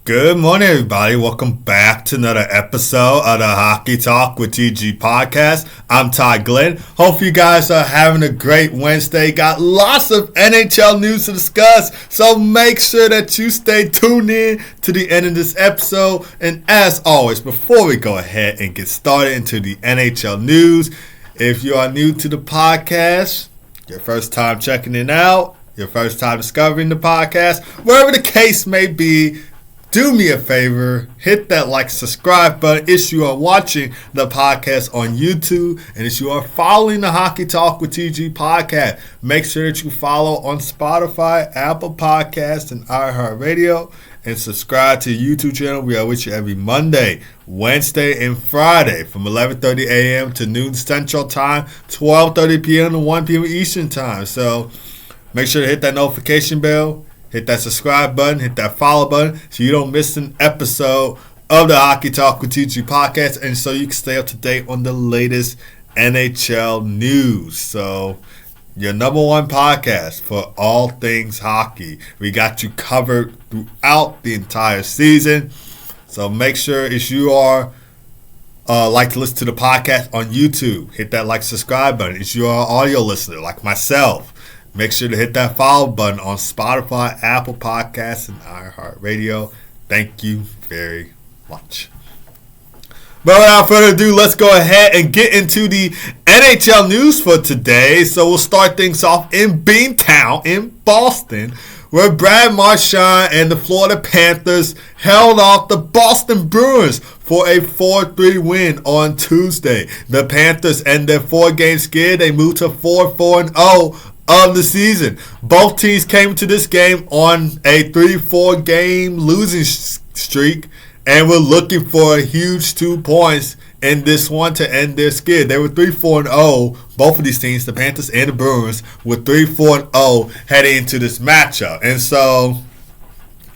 Good morning, everybody. Welcome back to another episode of the Hockey Talk with TG podcast. I'm Ty Glenn. Hope you guys are having a great Wednesday. Got lots of NHL news to discuss, so make sure that you stay tuned in to the end of this episode. And as always, before we go ahead and get started into the NHL news, if you are new to the podcast, your first time checking it out, your first time discovering the podcast, wherever the case may be, do me a favor, hit that subscribe button if you are watching the podcast on YouTube, and if you are following the Hockey Talk with TG podcast, make sure that you follow on Spotify, Apple Podcasts, and iHeartRadio, and subscribe to the YouTube channel. We are with you every Monday, Wednesday, and Friday from 11:30 a.m. to noon Central Time, 12:30 p.m. to 1 p.m. Eastern Time. So make sure to hit that notification bell. Hit that subscribe button, hit that follow button so you don't miss an episode of the Hockey Talk with TG podcast, and so you can stay up to date on the latest NHL news. So your number one podcast for all things hockey. We got you covered throughout the entire season. So make sure if you are like to listen to the podcast on YouTube, hit that subscribe button. If you are an audio listener like myself, make sure to hit that follow button on Spotify, Apple Podcasts, and iHeartRadio. Thank you very much. But without further ado, let's go ahead and get into the NHL news for today. So we'll start things off in Beantown in Boston, where Brad Marchand and the Florida Panthers held off the Boston Bruins for a 4-3 win on Tuesday. The Panthers end their 4-game skid. They moved to 4-4-0 of the season. Both teams came to this game on a 3-4 game losing streak and were looking for a huge 2 points in this one to end their skid. They were 3-4-0. Both of these teams, the Panthers and the Bruins, were 3-4-0 heading into this matchup. And so,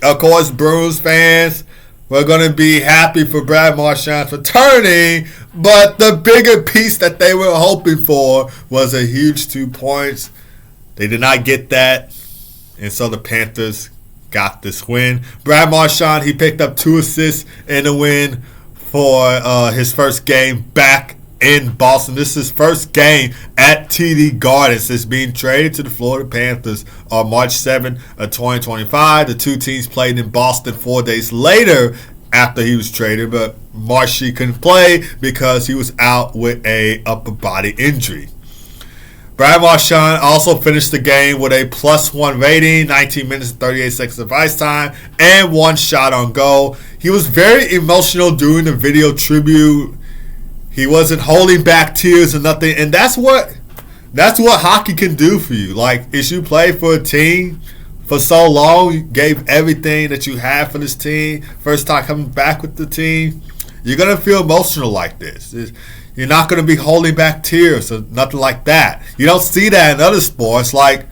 of course, Bruins fans were going to be happy for Brad Marchand returning, but the bigger piece that they were hoping for was a huge 2 points. They did not get that, and so the Panthers got this win. Brad Marchand, he picked up 2 assists in the win for his first game back in Boston. This is his first game at TD Garden since being traded to the Florida Panthers on March 7, 2025. The two teams played in Boston 4 days later after he was traded, but Marshy couldn't play because he was out with a upper body injury. Brad Marchand also finished the game with a +1 rating, 19 minutes and 38 seconds of ice time, and 1 shot on goal. He was very emotional during the video tribute. He wasn't holding back tears or nothing, and that's what hockey can do for you. If you play for a team for so long, you gave everything that you had for this team, first time coming back with the team, you're going to feel emotional like this. You're not going to be holding back tears or nothing like that. You don't see that in other sports. Like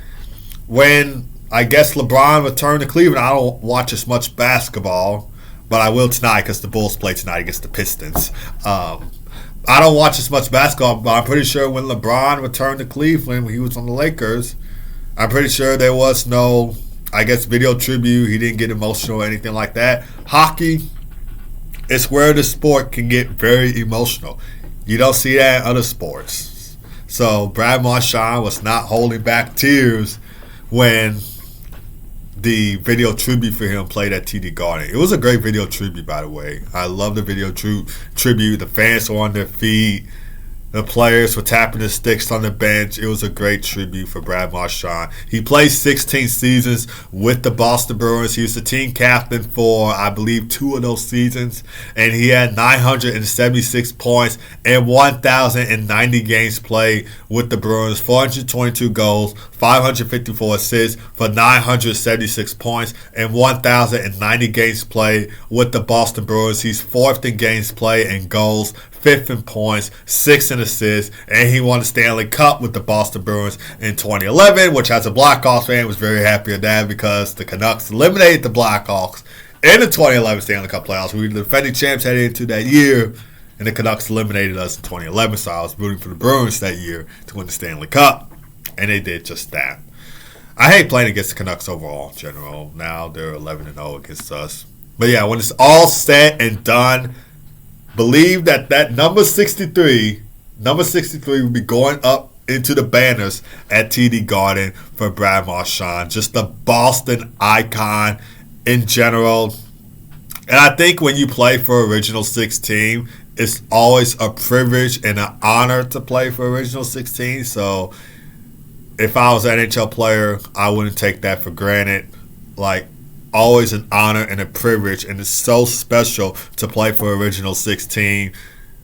when, I guess, LeBron returned to Cleveland, I don't watch as much basketball, but I will tonight because the Bulls play tonight against the Pistons. I don't watch as much basketball, but I'm pretty sure when LeBron returned to Cleveland, when he was on the Lakers, I'm pretty sure there was no, I guess, video tribute. He didn't get emotional or anything like that. Hockey is where the sport can get very emotional. You don't see that in other sports. So Brad Marchand was not holding back tears when the video tribute for him played at TD Garden. It was a great video tribute, by the way. I love the video tribute. The fans were on their feet. The players were tapping their sticks on the bench. It was a great tribute for Brad Marchand. He played 16 seasons with the Boston Bruins. He was the team captain for, I believe, 2 of those seasons. And he had 976 points and 1,090 games played with the Bruins, 422 goals, 554 assists for 976 points and 1,090 games played with the Boston Bruins. He's 4th in games played and goals, 5th in points, 6th in assists, and he won the Stanley Cup with the Boston Bruins in 2011, which as a Blackhawks fan was very happy with that because the Canucks eliminated the Blackhawks in the 2011 Stanley Cup playoffs. We were the defending champs heading into that year, and the Canucks eliminated us in 2011, so I was rooting for the Bruins that year to win the Stanley Cup, and they did just that. I hate playing against the Canucks overall in general. Now they're 11-0 against us. But yeah, when it's all said and done, believe that number 63 will be going up into the banners at TD Garden for Brad Marchand. Just a Boston icon in general. And I think when you play for Original 16, it's always a privilege and an honor to play for Original 16. So if I was an NHL player, I wouldn't take that for granted. Like, always an honor and a privilege, and it's so special to play for Original 16.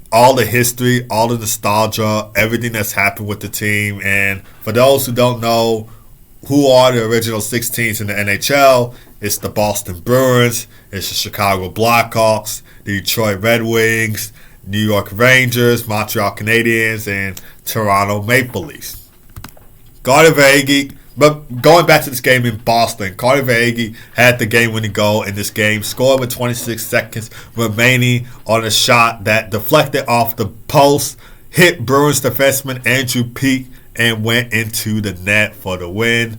All the history, all the nostalgia, everything that's happened with the team. And for those who don't know who are the Original 16s in the NHL, it's the Boston Bruins, it's the Chicago Blackhawks, the Detroit Red Wings, New York Rangers, Montreal Canadiens, and Toronto Maple Leafs. Carter Verhaeghe. But going back to this game in Boston, Carter Verhaeghe had the game-winning goal in this game, scored with 26 seconds remaining on a shot that deflected off the post, hit Bruins defenseman Andrew Peeke, and went into the net for the win.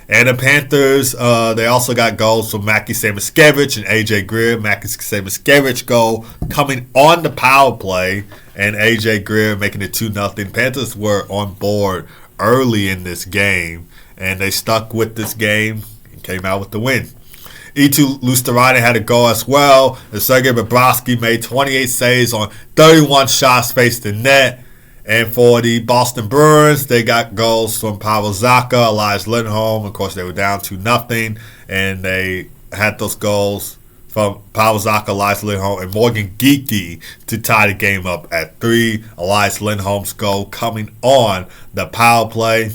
And the Panthers, they also got goals from Mackie Samoskevich and A.J. Greer. Mackie Samoskevich goal coming on the power play, and A.J. Greer making it 2-0. Panthers were on board early in this game, and they stuck with this game and came out with the win. Eetu Luostarinen had a goal as well, and Sergei Bobrovsky made 28 saves on 31 shots faced in net. And for the Boston Bruins, they got goals from Pavel Zacha, Elias Lindholm. Of course, they were down 2-0, and they had those goals from Pavel Zacha, Elias Lindholm, and Morgan Geekie to tie the game up at 3. Elias Lindholm's goal coming on the power play.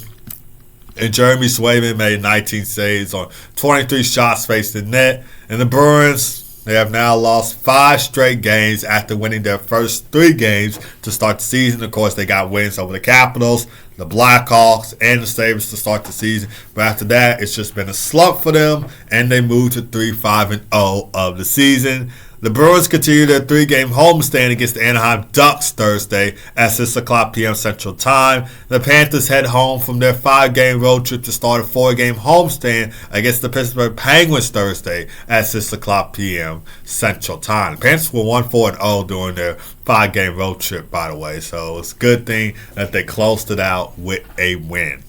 And Jeremy Swayman made 19 saves on 23 shots faced in net. And the Bruins, they have now lost 5 straight games after winning their first 3 games to start the season. Of course, they got wins over the Capitals, the Blackhawks, and the Sabres to start the season. But after that, it's just been a slump for them, and they moved to 3-5-0 of the season. The Bruins continue their 3-game homestand against the Anaheim Ducks Thursday at 6 o'clock p.m. Central Time. The Panthers head home from their 5-game road trip to start a 4-game homestand against the Pittsburgh Penguins Thursday at 6 o'clock p.m. Central Time. The Panthers were 1-4-0 during their 5-game road trip, by the way, so it's a good thing that they closed it out with a win.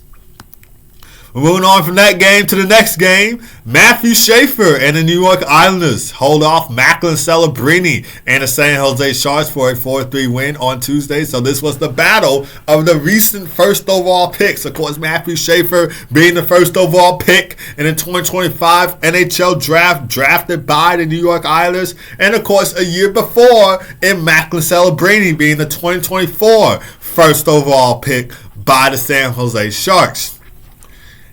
We're moving on from that game to the next game. Matthew Schaefer and the New York Islanders hold off Macklin Celebrini and the San Jose Sharks for a 4-3 win on Tuesday. So this was the battle of the recent first overall picks. Of course, Matthew Schaefer being the first overall pick in the 2025 NHL draft, drafted by the New York Islanders. And of course, a year before, in Macklin Celebrini being the 2024 first overall pick by the San Jose Sharks.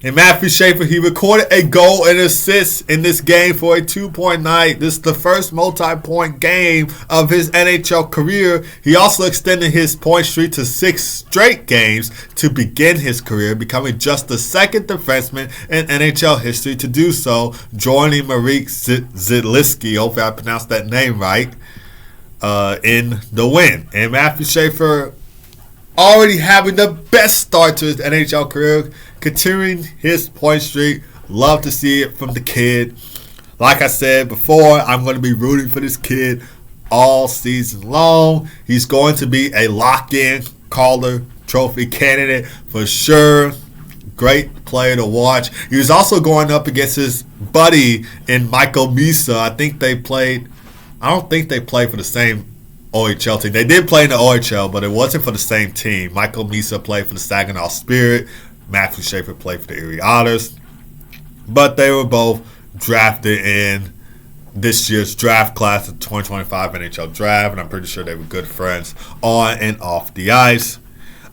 And Matthew Schaefer, he recorded a goal and assist in this game for a 2-point night. This is the first multi-point game of his NHL career. He also extended his point streak to 6 straight games to begin his career, becoming just the second defenseman in NHL history to do so, joining Marek Zidlicky, hopefully I pronounced that name right, in the win. And Matthew Schaefer already having the best start to his NHL career, continuing his point streak. Love to see it from the kid. Like I said before, I'm going to be rooting for this kid all season long. He's going to be a lock-in Calder Trophy candidate for sure. Great player to watch. He was also going up against his buddy in Michael Misa. I don't think they played for the same OHL team. They did play in the OHL, but it wasn't for the same team. Michael Misa played for the Saginaw Spirit. Matthew Schaefer played for the Erie Otters. But they were both drafted in this year's draft class, the 2025 NHL draft, and I'm pretty sure they were good friends on and off the ice.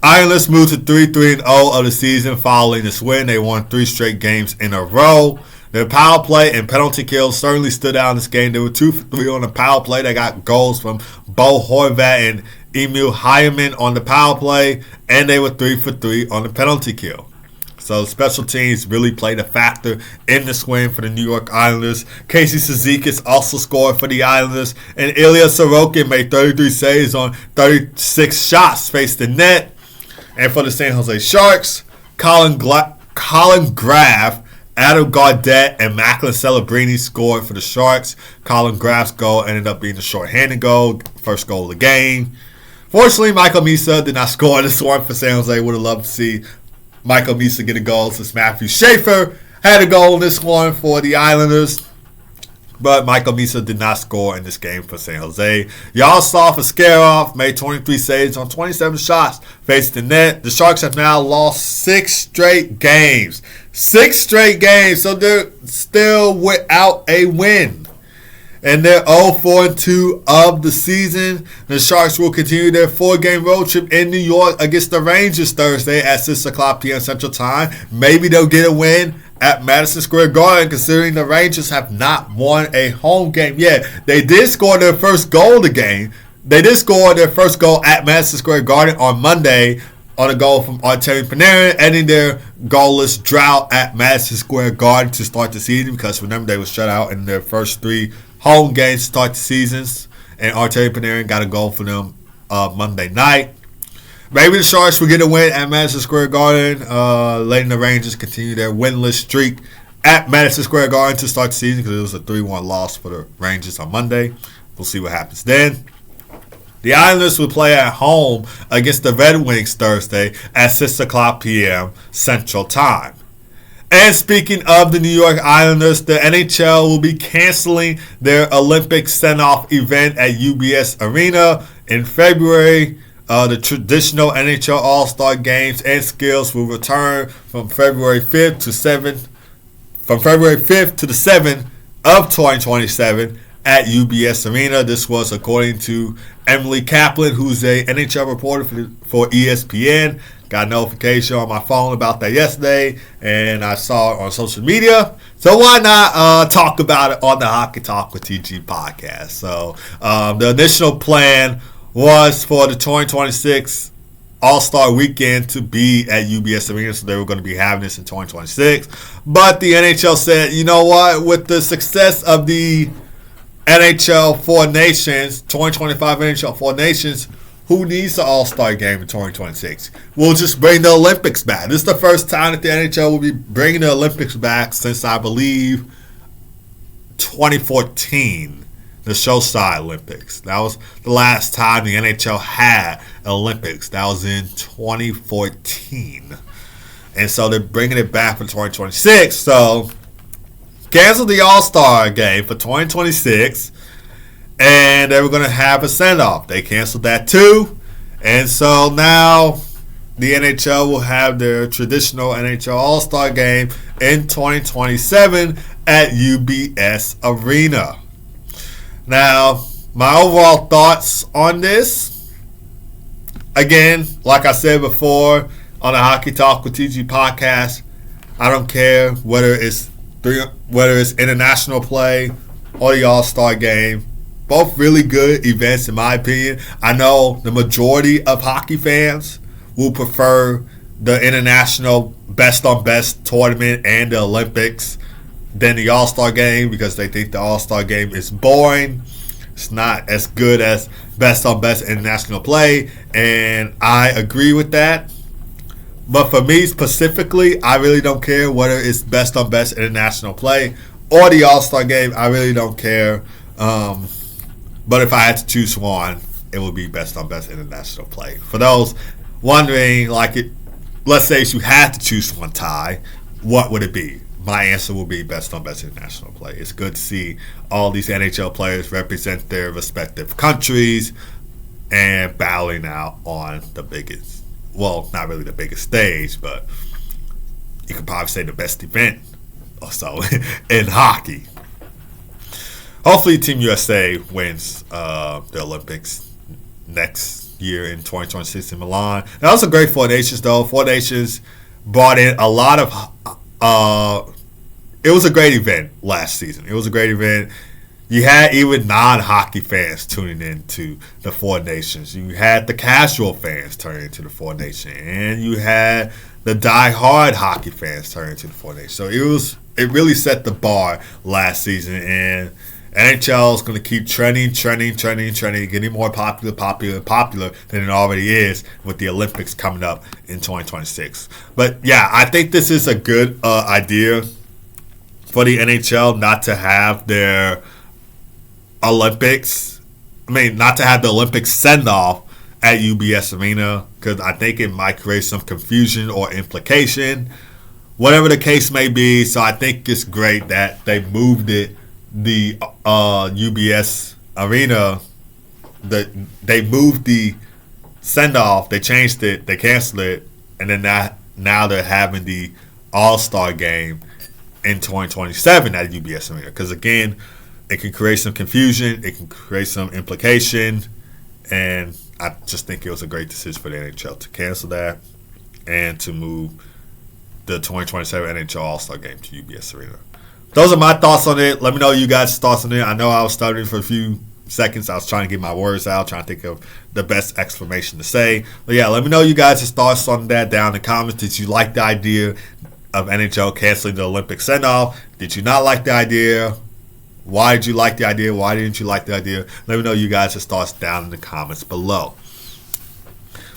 Islanders moved to 3-3-0 of the season following this win. They won 3 straight games in a row. Their power play and penalty kills certainly stood out in this game. They were 2 for 3 on the power play. They got goals from Bo Horvat and Emil Hyman on the power play, and they were 3 for 3 on the penalty kill. So special teams really played a factor in this win for the New York Islanders. Casey Cizikas also scored for the Islanders, and Ilya Sorokin made 33 saves on 36 shots faced in net. And for the San Jose Sharks, Colin Graf Adam Gaudette and Macklin Celebrini scored for the Sharks. Colin Graff's goal ended up being a shorthanded goal, first goal of the game. Fortunately, Michael Misa did not score this one for San Jose. Would have loved to see Michael Misa get a goal since Matthew Schaefer had a goal in this one for the Islanders. But Michael Misa did not score in this game for San Jose. Yaroslav Askarov made 23 saves on 27 shots facing the net. The Sharks have now lost 6 straight games. 6 straight games, so they're still without a win. And they're 0-4-2 of the season. The Sharks will continue their 4-game road trip in New York against the Rangers Thursday at 6 o'clock p.m. Central Time. Maybe they'll get a win at Madison Square Garden, considering the Rangers have not won a home game yet. They did score their first goal of the game. They did score their first goal at Madison Square Garden on Monday on a goal from Artemi Panarin, ending their goalless drought at Madison Square Garden to start the season, because remember, they were shut out in their first 3 home games to start the seasons, and Artemi Panarin got a goal for them Monday night. Maybe the Sharks will get a win at Madison Square Garden, letting the Rangers continue their winless streak at Madison Square Garden to start the season, because it was a 3-1 loss for the Rangers on Monday. We'll see what happens then. The Islanders will play at home against the Red Wings Thursday at 6 o'clock p.m. Central Time. And speaking of the New York Islanders, the NHL will be canceling their Olympic Sendoff event at UBS Arena in February. The traditional NHL All-Star Games and Skills will return from February 5th to the 7th of 2027 at UBS Arena. This was according to Emily Kaplan, who's a NHL reporter for ESPN. Got a notification on my phone about that yesterday, and I saw it on social media. So why not talk about it on the Hockey Talk with TG podcast? So the initial plan was for the 2026 All-Star Weekend to be at UBS Arena, so they were going to be having this in 2026. But the NHL said, you know what, with the success of the NHL Four Nations, 2025 NHL Four Nations, who needs the All-Star Game in 2026? We'll just bring the Olympics back. This is the first time that the NHL will be bringing the Olympics back since, I believe, 2014. The Showside Olympics. That was the last time the NHL had Olympics. That was in 2014. And so they're bringing it back for 2026. So cancel the All-Star Game for 2026. And they were going to have a send-off. They canceled that too. And so now the NHL will have their traditional NHL All-Star Game in 2027 at UBS Arena. Now, my overall thoughts on this, again, like I said before on the Hockey Talk with TG podcast, I don't care whether it's international play or the All-Star Game. Both really good events, in my opinion. I know the majority of hockey fans will prefer the international best-on-best tournament and the Olympics than the All-Star Game, because they think the All-Star Game is boring. It's not as good as best-on-best international play, and I agree with that. But for me specifically, I really don't care whether it's best-on-best international play or the All-Star Game. I really don't care. But if I had to choose one, it would be best-on-best international play. For those wondering, let's say if you had to choose one, Ty, what would it be? My answer will be best-on-best international play. It's good to see all these NHL players represent their respective countries and battling out on the biggest, well, not really the biggest stage, but you could probably say the best event or so in hockey. Hopefully Team USA wins the Olympics next year in 2026 in Milan. That was a great Four Nations, though. Four Nations brought in a lot of it was a great event last season. It was a great event. You had even non-hockey fans tuning in to the Four Nations. You had the casual fans turning into the Four Nations. And you had the die-hard hockey fans turning into the Four Nations. So it really set the bar last season. And NHL is going to keep trending, getting more popular than it already is with the Olympics coming up in 2026. But yeah, I think this is a good idea for the NHL not to have their Olympics. Not to have the Olympic Sendoff at UBS Arena, because I think it might create some confusion or implication, whatever the case may be. So I think it's great that they moved it, the UBS Arena. They moved the send-off, they changed it, they canceled it, and then now they're having the All-Star game in 2027 at UBS Arena. Because again, it can create some confusion, it can create some implication, and I just think it was a great decision for the NHL to cancel that and to move the 2027 NHL All-Star game to UBS Arena. Those are my thoughts on it. Let me know you guys' thoughts on it. I know I was stuttering for a few seconds. I was trying to get my words out, trying to think of the best explanation to say. But yeah, let me know you guys' thoughts on that down in the comments. Did you like the idea of NHL canceling the Olympic send-off? Did you not like the idea? Why did you like the idea? Why didn't you like the idea? Let me know you guys' thoughts down in the comments below.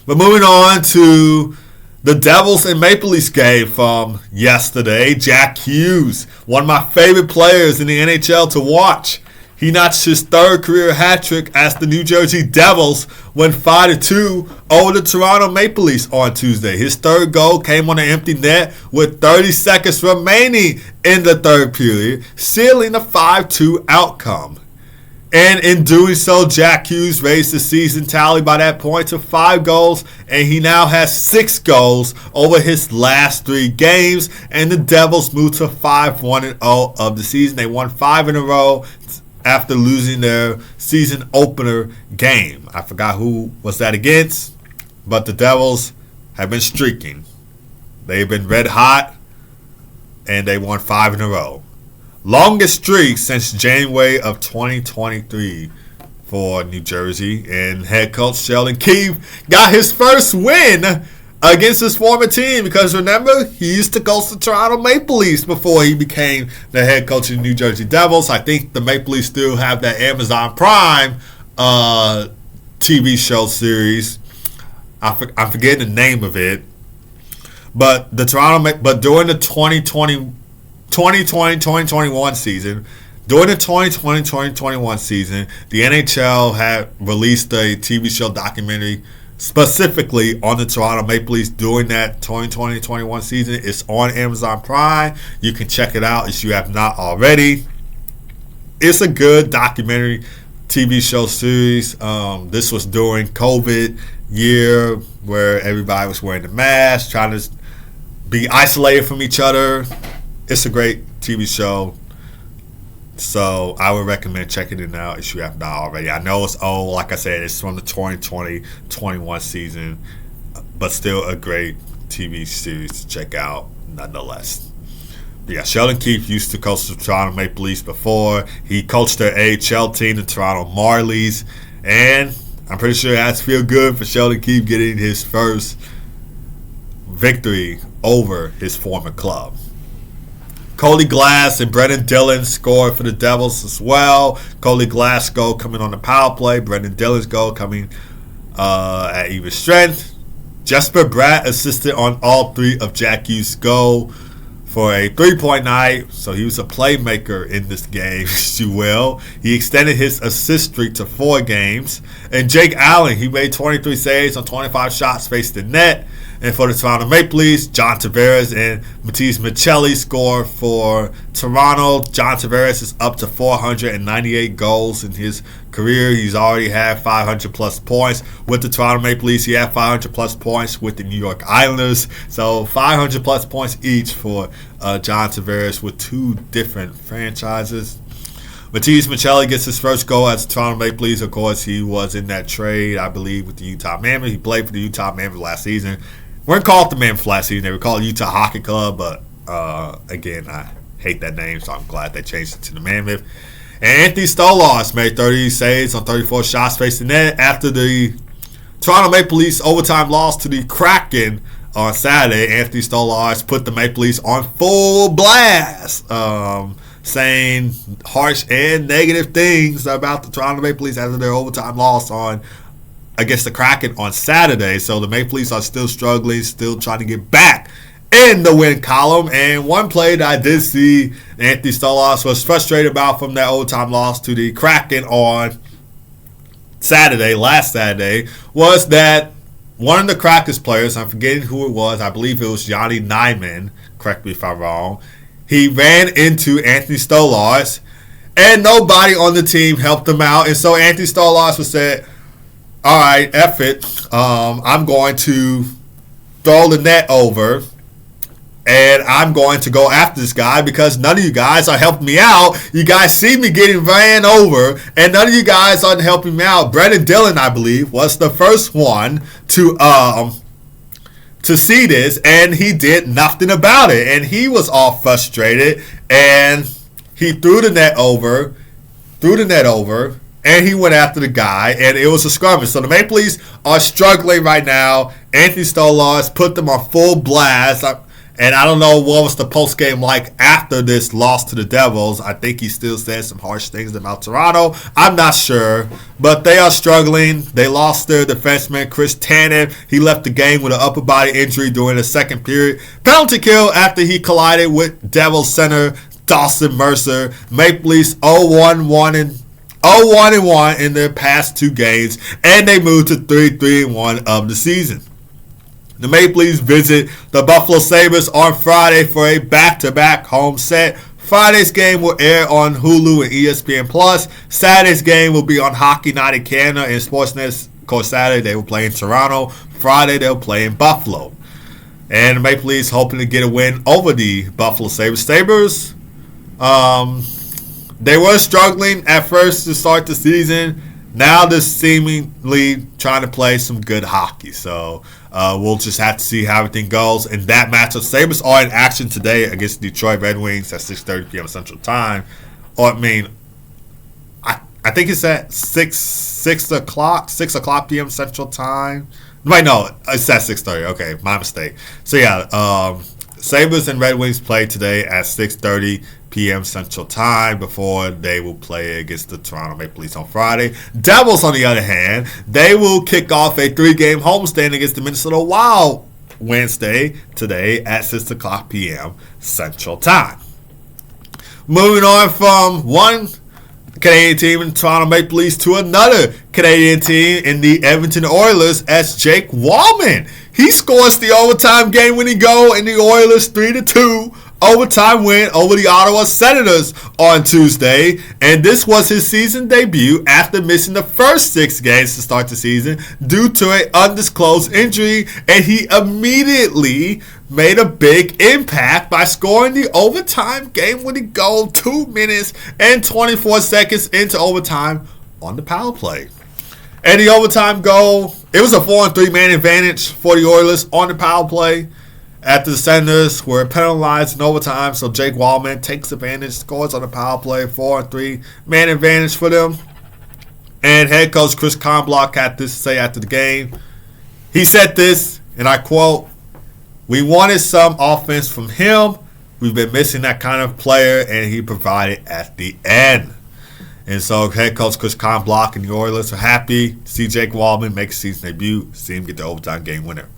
But moving on to the Devils and Maple Leafs game from yesterday. Jack Hughes, one of my favorite players in the NHL to watch. He notched his third career hat trick as the New Jersey Devils went 5-2 over the Toronto Maple Leafs on Tuesday. His third goal came on an empty net with 30 seconds remaining in the third period, sealing the 5-2 outcome. And in doing so, Jack Hughes raised the season tally by that point to 5 goals, and he now has 6 goals over his last 3 games, and the Devils moved to 5-1-0 of the season. They won 5 in a row after losing their season opener game. I forgot who was that against, but the Devils have been streaking. They've been red hot, and they won 5 in a row. Longest streak since January of 2023 for New Jersey. And head coach Sheldon Keefe got his first win against his former team, because remember, he used to coach the Toronto Maple Leafs before he became the head coach of the New Jersey Devils. I think the Maple Leafs still have that Amazon Prime TV show series. I'm forgetting the name of it. But during the 2020-2021 season, during the 2020-2021 season, the NHL had released a TV show documentary specifically on the Toronto Maple Leafs during that 2020-21 season. It's on Amazon Prime. You can check it out if you have not already. It's a good documentary TV show series. This was during COVID year where everybody was wearing the mask, trying to be isolated from each other. It's a great TV show. So I would recommend checking it out if you have not already. I know it's old. Like I said, it's from the 2020-21 season, but still a great TV series to check out nonetheless. Yeah, Sheldon Keefe used to coach the Toronto Maple Leafs before. He coached their AHL team, the Toronto Marlies, and I'm pretty sure it has to feel good for Sheldon Keefe getting his first victory over his former club. Cody Glass and Brendan Dillon scored for the Devils as well. Cody Glass' goal coming on the power play. Brendan Dillon's goal coming at even strength. Jesper Bratt assisted on all 3 of Jack Hughes' goal for a 3-point night. So he was a playmaker in this game, if you will. He extended his assist streak to 4 games. And Jake Allen, he made 23 saves on 25 shots faced the net. And for the Toronto Maple Leafs, John Tavares and Matias Maccelli scored for Toronto. John Tavares is up to 498 goals in his career. He's already had 500-plus points with the Toronto Maple Leafs. He had 500-plus points with the New York Islanders. So 500-plus points each for John Tavares with 2 different franchises. Matias Maccelli gets his first goal as Toronto Maple Leafs. Of course, he was in that trade, I believe, with the Utah Mammoth. He played for the Utah Mammoth last season. Weren't called the Mammoth last season. They were called Utah Hockey Club, but again, I hate that name, so I'm glad they changed it to the Mammoth. And Anthony Stolarz made 30 saves on 34 shots faced the net after the Toronto Maple Leafs overtime loss to the Kraken on Saturday. Anthony Stolarz put the Maple Leafs on full blast, saying harsh and negative things about the Toronto Maple Leafs after their overtime loss against the Kraken on Saturday. So the Maple Leafs are still struggling, still trying to get back in the win column. And one play that I did see Anthony Stolarz was frustrated about from that overtime loss to the Kraken on last Saturday, was that one of the Kraken's players, I'm forgetting who it was, I believe it was Johnny Nyman, correct me if I'm wrong, he ran into Anthony Stolarz, and nobody on the team helped him out. And so Anthony Stolarz was said, all right, F it, I'm going to throw the net over, and I'm going to go after this guy because none of you guys are helping me out. You guys see me getting ran over, and none of you guys aren't helping me out. Brendan Dillon, I believe, was the first one to see this, and he did nothing about it. And he was all frustrated, and he threw the net over, and he went after the guy, and it was a skirmish. So the Maple Leafs are struggling right now. Anthony Stolarz put them on full blast. And I don't know what was the post-game like after this loss to the Devils. I think he still said some harsh things about Toronto. I'm not sure. But they are struggling. They lost their defenseman, Chris Tanev. He left the game with an upper body injury during the second period. Penalty kill after he collided with Devils center Dawson Mercer. Maple Leafs 0-1-1 in their past two games. And they moved to 3-3-1 of the season. The Maple Leafs visit the Buffalo Sabres on Friday for a back-to-back home set. Friday's game will air on Hulu and ESPN+. Saturday's game will be on Hockey Night in Canada and Sportsnet. Of course, Saturday they will play in Toronto. Friday they'll play in Buffalo. And the Maple Leafs hoping to get a win over the Buffalo Sabres. Sabres, they were struggling at first to start the season. Now they're seemingly trying to play some good hockey. So we'll just have to see how everything goes in that matchup. Sabres are in action today against the Detroit Red Wings at 6:30 p.m. Central Time. Or, I think it's at 6 o'clock p.m. Central Time. Wait, no, it's at 6:30. Okay, my mistake. So, yeah, Sabres and Red Wings play today at 6:30 p.m. Central Time before they will play against the Toronto Maple Leafs on Friday. Devils, on the other hand, they will kick off a 3-game homestand against the Minnesota Wild Wednesday today at 6 o'clock p.m. Central Time. Moving on from one Canadian team in Toronto Maple Leafs to another Canadian team in the Edmonton Oilers as Jake Wallman. He scores the overtime game-winning goal in the Oilers' 3-2 overtime win over the Ottawa Senators on Tuesday, and this was his season debut after missing the first 6 games to start the season due to an undisclosed injury, and he immediately made a big impact by scoring the overtime game-winning goal 2 minutes and 24 seconds into overtime on the power play. And the overtime goal, it was a 4-on-3 man advantage for the Oilers on the power play after the Senators were penalized in overtime. So Jake Wallman takes advantage, scores on the power play, 4-on-3 man advantage for them. And head coach Chris Conblock had this to say after the game. He said this, and I quote, "We wanted some offense from him. We've been missing that kind of player, and he provided at the end." And so head coach Chris Conblock and the Oilers are happy to see Jake Wallman make his season debut, see him get the overtime game winner.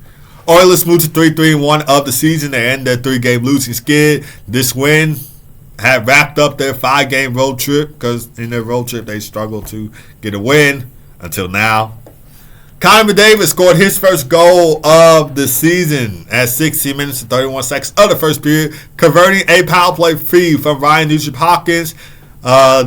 Oilers moved to 3-3-1 of the season. They end their 3-game losing skid. This win had wrapped up their 5-game road trip because in their road trip they struggled to get a win until now. Connor McDavid scored his first goal of the season at 16 minutes and 31 seconds of the first period, converting a power play feed from Ryan Nugent-Hopkins.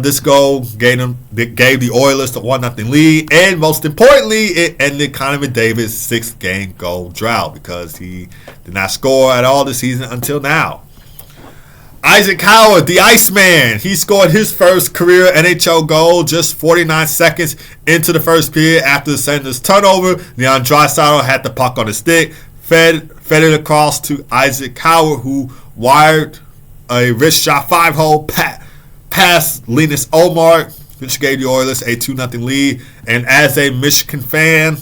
This goal gave the Oilers the 1-0 lead, and most importantly, it ended Connor McDavid's 6-game goal drought because he did not score at all this season until now. Isaac Howard, the Iceman, he scored his first career NHL goal just 49 seconds into the first period after the Senators' turnover. Leon Draisaitl had the puck on the stick, fed it across to Isaac Howard, who wired a wrist shot 5-hole past Linus Ullmark, which gave the Oilers a 2-0 lead. And as a Michigan fan,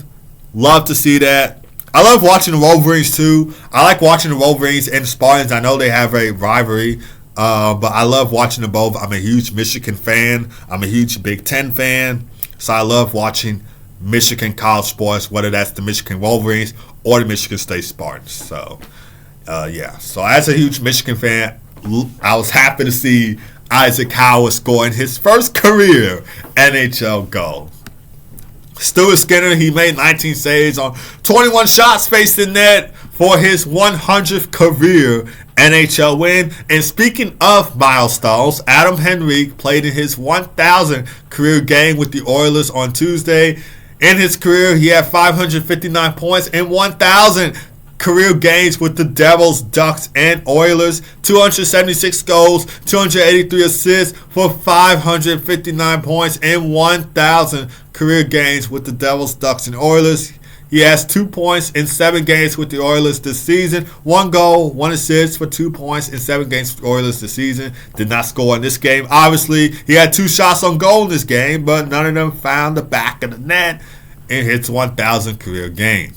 love to see that. I love watching the Wolverines too. I like watching the Wolverines and the Spartans. I know they have a rivalry, but I love watching them both. I'm a huge Michigan fan. I'm a huge Big Ten fan. So I love watching Michigan college sports, whether that's the Michigan Wolverines or the Michigan State Spartans. So So as a huge Michigan fan, I was happy to see Isaac Howard scoring his first career NHL goal. Stuart Skinner, he made 19 saves on 21 shots faced in net for his 100th career NHL win. And speaking of milestones, Adam Henrique played in his 1,000th career game with the Oilers on Tuesday. In his career, he had 559 points in 1,000 career games with the Devils, Ducks, and Oilers. 276 goals, 283 assists for 559 points in 1,000 career games with the Devils, Ducks, and Oilers. He has 2 points in 7 games with the Oilers this season. 1 goal, 1 assist for 2 points in 7 games with the Oilers this season. Did not score in this game. Obviously, he had 2 shots on goal in this game, but none of them found the back of the net in his 1,000 career game.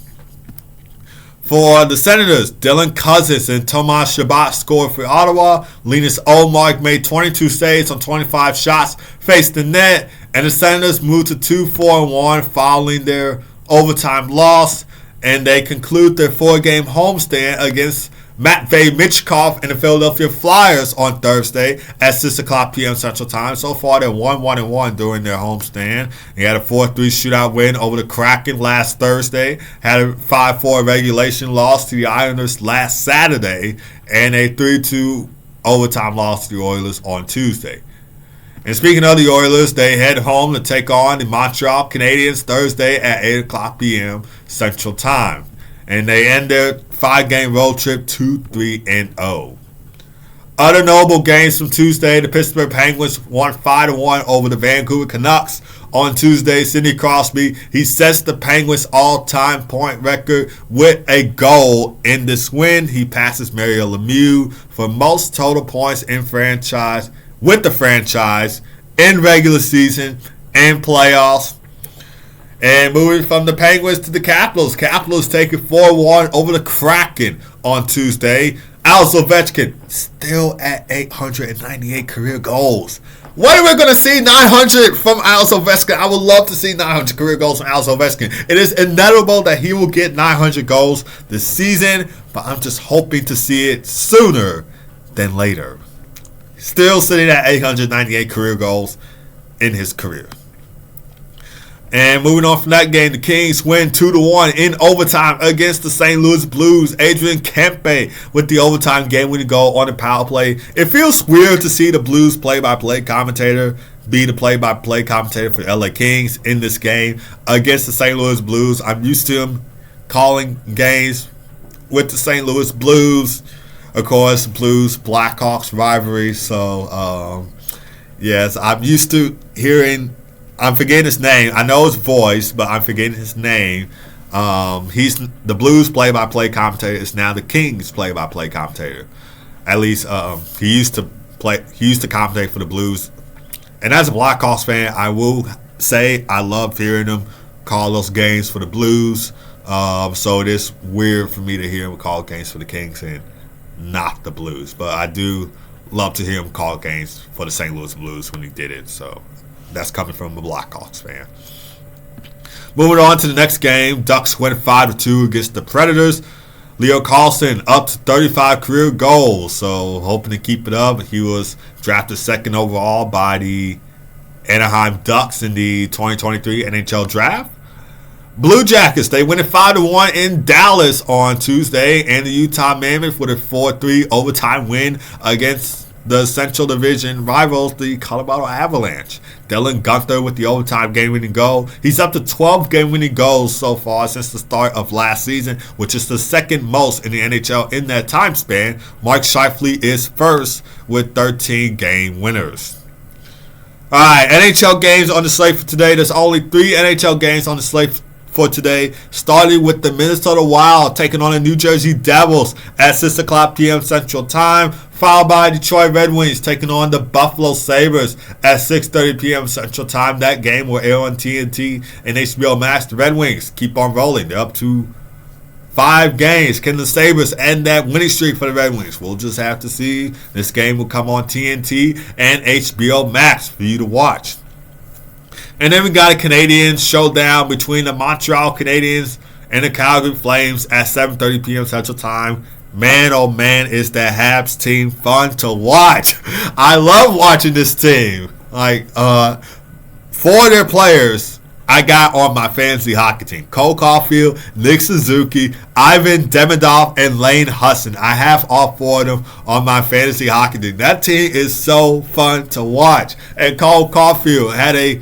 For the Senators, Dylan Cousins and Tomas Chabot scored for Ottawa. Linus Ullmark made 22 saves on 25 shots faced the net. And the Senators moved to 2-4-1 following their overtime loss. And they conclude their 4-game homestand against Matvei Michkov and the Philadelphia Flyers on Thursday at 6 o'clock p.m. Central Time. So far, they're 1-1-1 during their homestand. They had a 4-3 shootout win over the Kraken last Thursday. Had a 5-4 regulation loss to the Islanders last Saturday. And a 3-2 overtime loss to the Oilers on Tuesday. And speaking of the Oilers, they head home to take on the Montreal Canadiens Thursday at 8 o'clock p.m. Central Time. And they end their 5-game road trip 2-3-0. Other notable games from Tuesday, the Pittsburgh Penguins won 5-1 over the Vancouver Canucks. On Tuesday, Sidney Crosby, he sets the Penguins' all-time point record with a goal in this win. He passes Mario Lemieux for most total points in franchise with the franchise in regular season and playoffs. And moving from the Penguins to the Capitals. Capitals taking 4-1 over the Kraken on Tuesday. Alex Ovechkin still at 898 career goals. When are we going to see 900 from Alex Ovechkin? I would love to see 900 career goals from Alex Ovechkin. It is inevitable that he will get 900 goals this season, but I'm just hoping to see it sooner than later. Still sitting at 898 career goals in his career. And moving on from that game, the Kings win 2-1 in overtime against the St. Louis Blues. Adrian Kempe with the overtime game-winning goal on the power play. It feels weird to see the Blues play-by-play commentator be the play-by-play commentator for the LA Kings in this game against the St. Louis Blues. I'm used to him calling games with the St. Louis Blues. Of course, Blues-Blackhawks rivalry. So, yes, I'm used to hearing... I'm forgetting his name. I know his voice, but I'm forgetting his name. He's the Blues play-by-play commentator. Is now the Kings play-by-play commentator. At least he used to play. He used to commentate for the Blues. And as a Blackhawks fan, I will say I love hearing him call those games for the Blues. So it is weird for me to hear him call games for the Kings and not the Blues. But I do love to hear him call games for the St. Louis Blues when he did it. So. That's coming from a Blackhawks fan. Moving on to the next game, Ducks win 5-2 against the Predators. Leo Carlsson up to 35 career goals, so hoping to keep it up. He was drafted second overall by the Anaheim Ducks in the 2023 NHL Draft. Blue Jackets, they win 5-1 in Dallas on Tuesday, and the Utah Mammoth with a 4-3 overtime win against the Central Division rivals, the Colorado Avalanche. Dylan Guenther with the overtime game-winning goal. He's up to 12 game-winning goals so far since the start of last season, which is the second most in the NHL in that time span. Mark Scheifele is first with 13 game winners. All right, NHL games on the slate for today. There's only 3 NHL games on the slate for today, starting with the Minnesota Wild taking on the New Jersey Devils at 6 o'clock p.m. Central Time, followed by Detroit Red Wings taking on the Buffalo Sabres at 6:30 p.m. Central Time. That game will air on TNT and HBO Max. The Red Wings keep on rolling. They're up to 5 games. Can the Sabres end that winning streak for the Red Wings? We'll just have to see. This game will come on TNT and HBO Max for you to watch. And then we got a Canadian showdown between the Montreal Canadiens and the Calgary Flames at 7:30 p.m. Central Time. man, oh man, is that Habs team fun to watch. I love watching this team. Like, 4 of their players I got on my fantasy hockey team. Cole Caulfield, Nick Suzuki, Ivan Demidov, and Lane Hudson. I have all 4 of them on my fantasy hockey team. That team is so fun to watch. And Cole Caulfield had a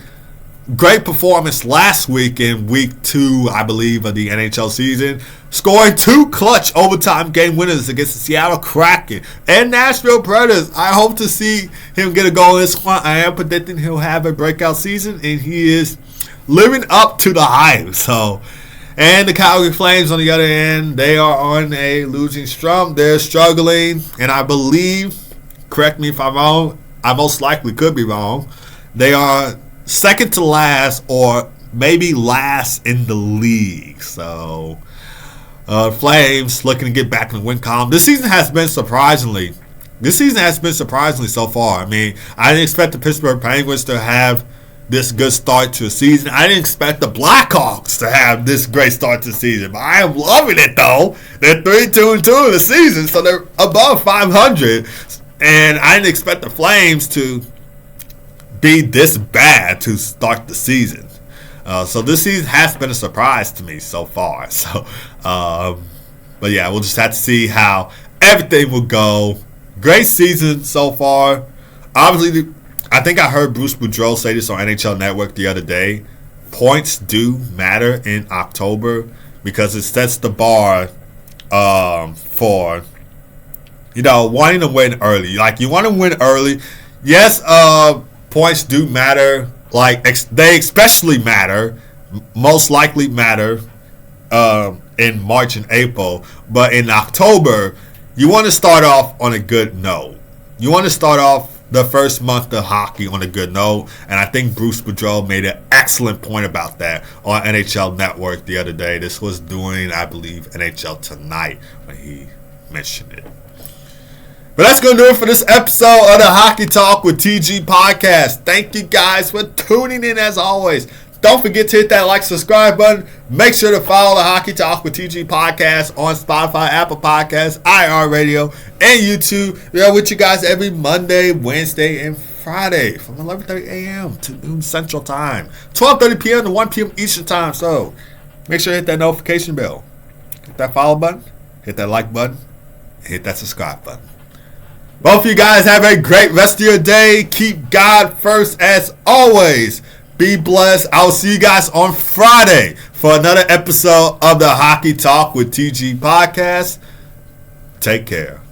great performance last week in week 2, I believe, of the NHL season, scoring 2 clutch overtime game winners against the Seattle Kraken and Nashville Predators. I hope to see him get a goal in this one. I am predicting he'll have a breakout season, and he is living up to the hype. So, and the Calgary Flames, on the other end, they are on a losing slump. They're struggling, and I believe, correct me if I'm wrong, I most likely could be wrong, they are second to last or maybe last in the league. So, Flames looking to get back in the win column. This season has been surprisingly so far. I mean, I didn't expect the Pittsburgh Penguins to have this good start to the season. I didn't expect the Blackhawks to have this great start to the season. But I am loving it, though. They're 3-2-2 in the season, so they're above 500. And I didn't expect the Flames to be this bad to start the season. So this season has been a surprise to me so far. So, but yeah, we'll just have to see how everything will go. Great season so far. Obviously, I think I heard Bruce Boudreau say this on NHL Network the other day. Points do matter in October because it sets the bar for, wanting to win early. Like, you want to win early. Yes, points do matter. Like, they especially matter, most likely matter in March and April. But in October, you want to start off on a good note. You want to start off the first month of hockey on a good note. And I think Bruce Boudreau made an excellent point about that on NHL Network the other day. This was during, I believe, NHL Tonight when he mentioned it. But that's going to do it for this episode of the Hockey Talk with TG podcast. Thank you guys for tuning in as always. Don't forget to hit that like, subscribe button. Make sure to follow the Hockey Talk with TG podcast on Spotify, Apple Podcasts, iHeartRadio, and YouTube. We are with you guys every Monday, Wednesday, and Friday from 11:30 a.m. to noon Central Time, 12:30 p.m. to 1 p.m. Eastern Time. So make sure to hit that notification bell. Hit that follow button. Hit that like button. Hit that subscribe button. Both of you guys have a great rest of your day. Keep God first as always. Be blessed. I'll see you guys on Friday for another episode of the Hockey Talk with TG podcast. Take care.